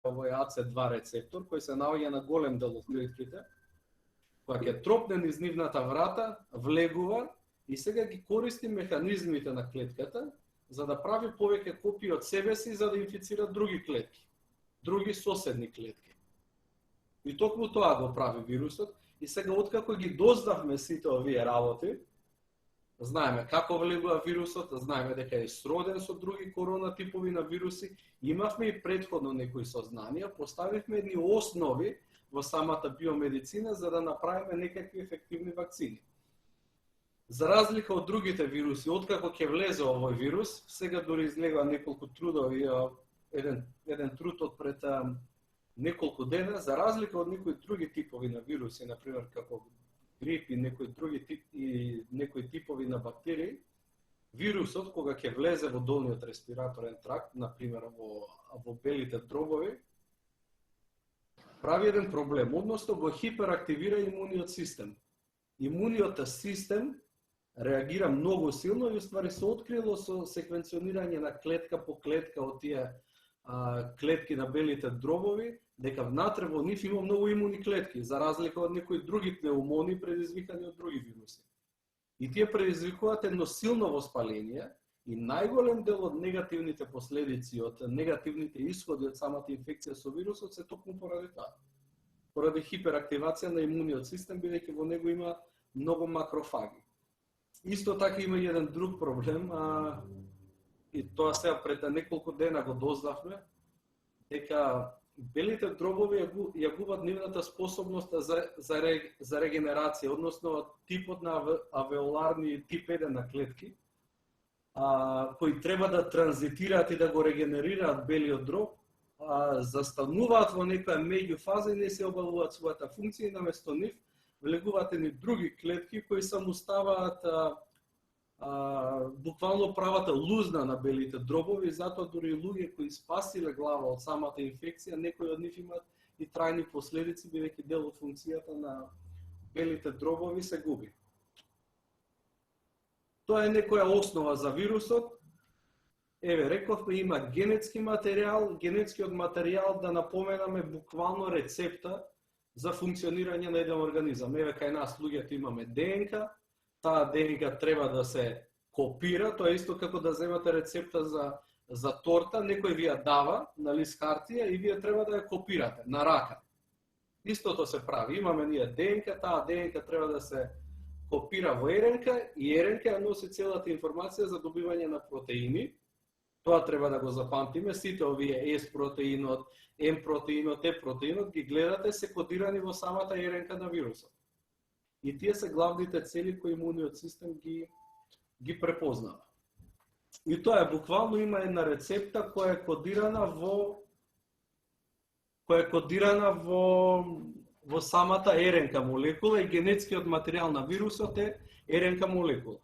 овој AC2 рецептор кој се наоѓа на голем дел од клетките, која ќе тропне низ нивната врата, влегува и сега ги користи механизмите на клетката за да прави повеќе копии од себе си за да инфицира други клетки, други соседни клетки. И токму тоа го прави вирусот. И сега откако ги дознавме сите овие работи, знаеме како влегува вирусот, знаеме дека е сроден со други корона типови на вируси, имавме и претходно некои сознанија, поставивме едни основи во самата биомедицина за да направиме некакви ефективни вакцини. За разлика од другите вируси, откако ќе влезе овој вирус, сега дури излегува неколку трудови, еден труд од пред неколку дена, за разлика од некои други типови на вируси, например како грип и некои типови на бактерии, вирусот кога ќе влезе во долниот респираторен тракт, например во белите дробови, прави еден проблем, односно го хиперактивира имуниот систем. Имуниот систем реагира многу силно и уствари се открило со секвенционирање на клетка по клетка од тие клетки на белите дробови, дека внатре во нив има многу имуни клетки, за разлика од некои други пнеумони предизвикани од други вируси. И тие предизвикуваат едно силно воспаление и најголем дел од негативните последици, од негативните исходи од самата инфекција со вирусот се токму поради тоа. Поради хиперактивација на имуниот систем, бидејќи во него има многу макрофаги. Исто така има и еден друг проблем, и тоа сега пред неколку дена го дознавме, дека белите дробови ја губат нивната способност за регенерација, односно типот на авеоларни тип 1 на клетки, кои треба да транзитираат и да го регенерираат белиот дроб, застануваат во некоја меѓуфаза и не се обавуваат својата функција и наместо нив влегуваат едни други клетки кои само ставаат буквално правата лузна на белите дробови, затоа дури луѓе кои спасиле глава од самата инфекција, некои од нив имаат и трајни последици, бидејќи дел од функцијата на белите дробови се губи. Тоа е некоја основа за вирусот. Еве, рековме, има генетски материјал, генетскиот материјал, да напоменаме, буквално рецепта за функционирање на еден организам. Еве, кај нас луѓето имаме ДНК, таа ДНК треба да се копира, тоа е исто како да земате рецепта за торта, некој ви ја дава на лист хартија и вие треба да ја копирате на рака. Истото се прави, имаме ние ДНК, таа ДНК треба да се копира во РНК и РНК ја носи целата информација за добивање на протеини. Тоа треба да го запамтиме, сите овие S протеинот, М протеинот, Е протеинот ги гледате се кодирани во самата РНК на вирусот. И тие се главните цели кои имуниот систем ги препознава. И тоа е буквално, има една рецепта која е кодирана во самата РНК молекула и генетскиот материјал на вирусот е РНК молекула.